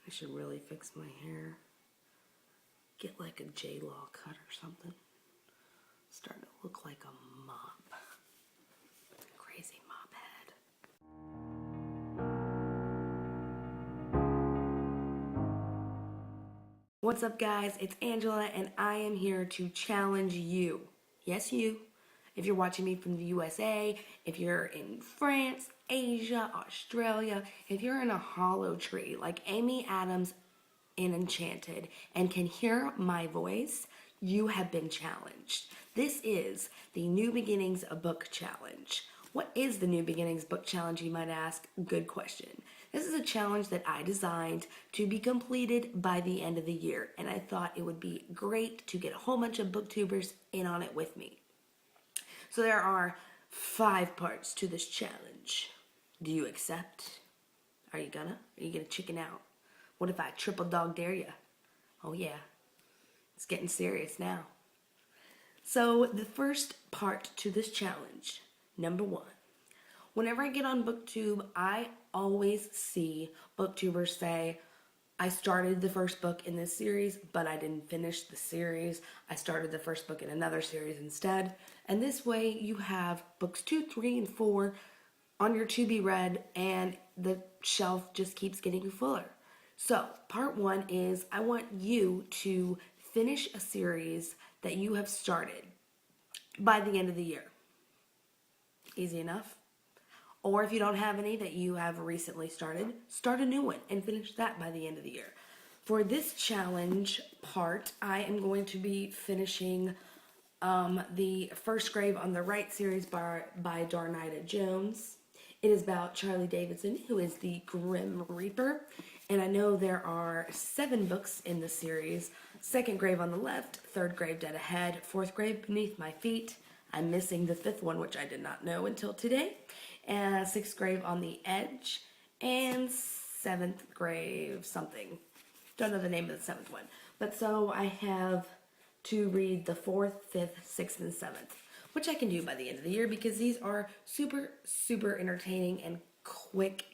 I should really fix my hair. Get like a J-Law cut or something. Starting to look like a mop. Crazy mop head. What's up, guys? It's Angela, and I am here to challenge you. Yes, you. If you're watching me from the USA, if you're in France, Asia, Australia, if you're in a hollow tree like Amy Adams in Enchanted and can hear my voice, you have been challenged. This is the New Beginnings Book Challenge. What is the New Beginnings Book Challenge, you might ask? Good question. This is a challenge that I designed to be completed by the end of the year, and I thought it would be great to get a whole bunch of booktubers in on it with me. So there are 5 parts to this challenge. Do you accept? Are you gonna chicken out? What if I triple dog dare you? Oh yeah, it's getting serious now. So the first part to this challenge, number 1. Whenever I get on BookTube, I always see booktubers say, I started the first book in this series, but I didn't finish the series. I started the first book in another series instead. And this way you have books 2, 3, and 4 on your to be read, and the shelf just keeps getting fuller. So part 1 is I want you to finish a series that you have started by the end of the year. Easy enough. Or if you don't have any that you have recently started, start a new one and finish that by the end of the year. For this challenge part, I am going to be finishing the First Grave on the Right series by Darnida Jones. It is about Charlie Davidson, who is the Grim Reaper. And I know there are 7 books in the series. Second Grave on the Left, Third Grave Dead Ahead, Fourth Grave Beneath My Feet. I'm missing the 5th one, which I did not know until today. And 6th Grave on the Edge, and 7th Grave something. Don't know the name of the 7th one. But so I have to read the 4th, 5th, 6th, and 7th, which I can do by the end of the year because these are super, super entertaining and quick,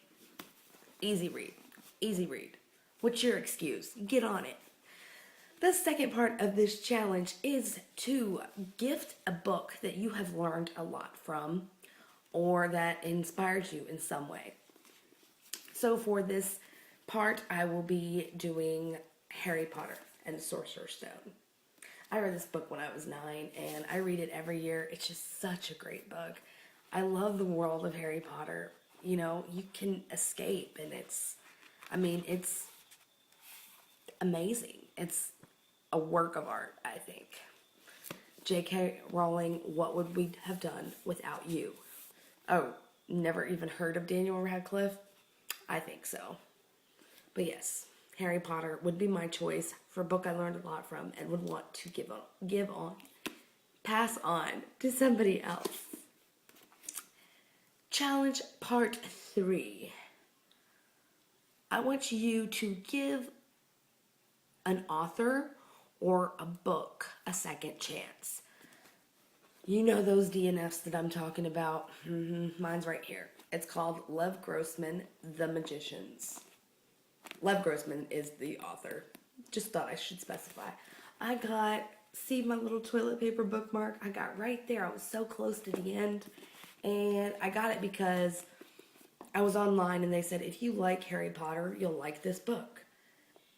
easy read. Easy read. What's your excuse? Get on it. The second part of this challenge is to gift a book that you have learned a lot from, or that inspires you in some way. So for this part, I will be doing Harry Potter and the Sorcerer's Stone. I read this book when I was 9, and I read it every year. It's just such a great book. I love the world of Harry Potter. You know, you can escape, and it's amazing. It's a work of art, I think. J.K. Rowling, what would we have done without you? Oh, never even heard of Daniel Radcliffe? I think so. But yes, Harry Potter would be my choice for a book I learned a lot from and would want to pass on to somebody else. Challenge part 3. I want you to give an author or a book a second chance. You know those DNFs that I'm talking about. Mine's right here. It's called Lev Grossman, The Magicians. Lev Grossman is the author. Just thought I should specify. See my little toilet paper bookmark? I got right there. I was so close to the end. And I got it because I was online and they said, if you like Harry Potter, you'll like this book.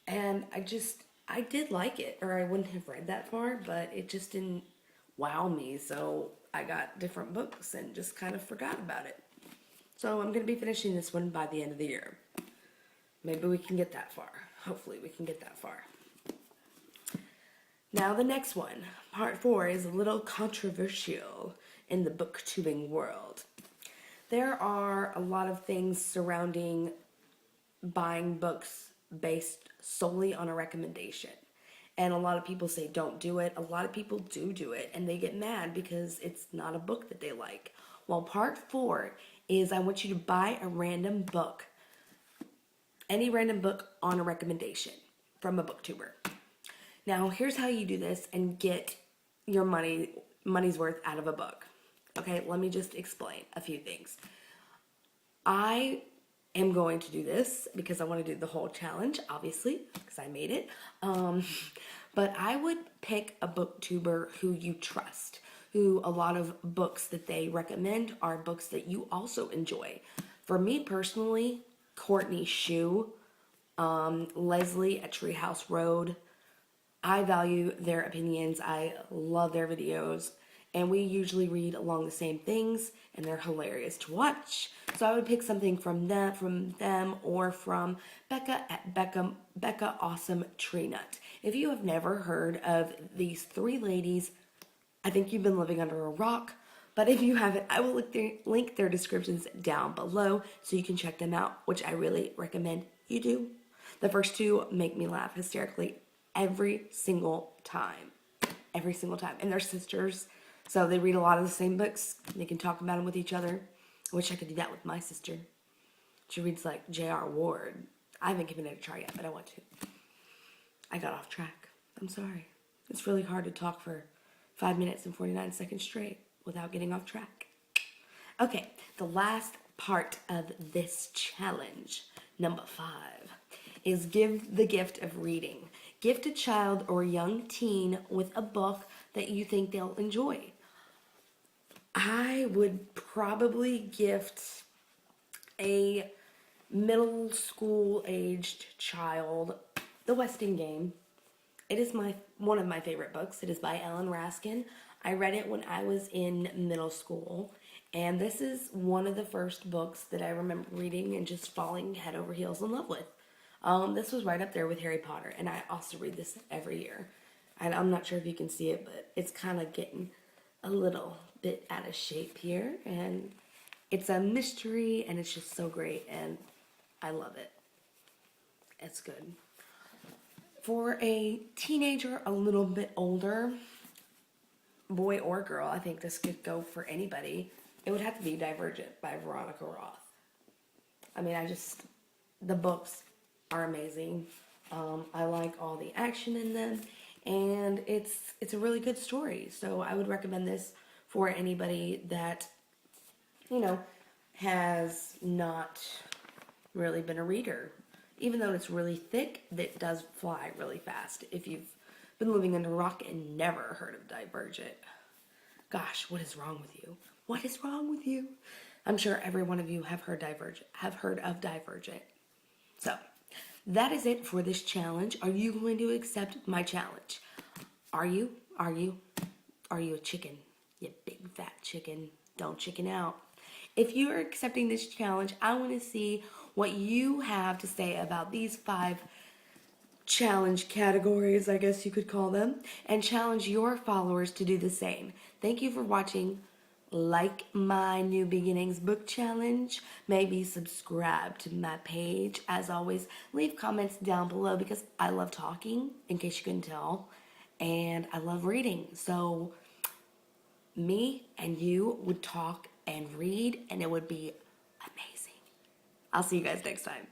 And I did like it, or I wouldn't have read that far, but it just didn't wow me, so I got different books and just kind of forgot about it. So I'm going to be finishing this one by the end of the year. Maybe we can get that far. Hopefully we can get that far. Now the next one, part 4, is a little controversial in the booktubing world. There are a lot of things surrounding buying books based solely on a recommendation. And a lot of people say don't do it. A lot of people do it, and they get mad because it's not a book that they like. Well, part 4 is I want you to buy a random book. Any random book on a recommendation from a booktuber. Now, here's how you do this and get your money's worth out of a book. Okay, let me just explain a few things. I am going to do this because I want to do the whole challenge, obviously, because I made it. But I would pick a booktuber who you trust, who a lot of books that they recommend are books that you also enjoy. For me personally, Courtney Shoe, Leslie at TreeHouseRoad, I value their opinions. I love their videos. And we usually read along the same things, and they're hilarious to watch. So I would pick something from them or from Bekah at Bekah AwesomeBookNut. If you have never heard of these three ladies, I think you've been living under a rock. But if you haven't, I will link their descriptions down below so you can check them out, which I really recommend you do. The first two make me laugh hysterically every single time. Every single time. And they're sisters. So they read a lot of the same books. They can talk about them with each other. I wish I could do that with my sister. She reads like J.R. Ward. I haven't given it a try yet, but I want to. I got off track. I'm sorry. It's really hard to talk for 5 minutes and 49 seconds straight without getting off track. Okay, the last part of this challenge, number 5, is give the gift of reading. Gift a child or young teen with a book that you think they'll enjoy. I would probably gift a middle school aged child The Westing Game. It is one of my favorite books. It is by Ellen Raskin. I read it when I was in middle school, and this is one of the first books that I remember reading and just falling head over heels in love with. This was right up there with Harry Potter, and I also read this every year. And I'm not sure if you can see it, but it's kind of getting a little bit out of shape here. And it's a mystery, and it's just so great, and I love it. It's good. For a teenager, a little bit older, boy or girl, I think this could go for anybody. It would have to be Divergent by Veronica Roth. I mean, the books are amazing. I like all the action in them. And it's a really good story. So I would recommend this for anybody that, has not really been a reader. Even though it's really thick, it does fly really fast. If you've been living under a rock and never heard of Divergent. Gosh, what is wrong with you? What is wrong with you? I'm sure every one of you have heard of Divergent. So, that is it for this challenge. Are you going to accept my challenge? Are you? Are you a chicken? You big fat chicken. Don't chicken out. If you are accepting this challenge, I want to see what you have to say about these 5 challenge categories, I guess you could call them, and challenge your followers to do the same. Thank you for watching. Like my New Beginnings book challenge. Maybe subscribe to my page. As always, leave comments down below because I love talking, in case you couldn't tell, and I love reading. So me and you would talk and read, and it would be amazing. I'll see you guys next time.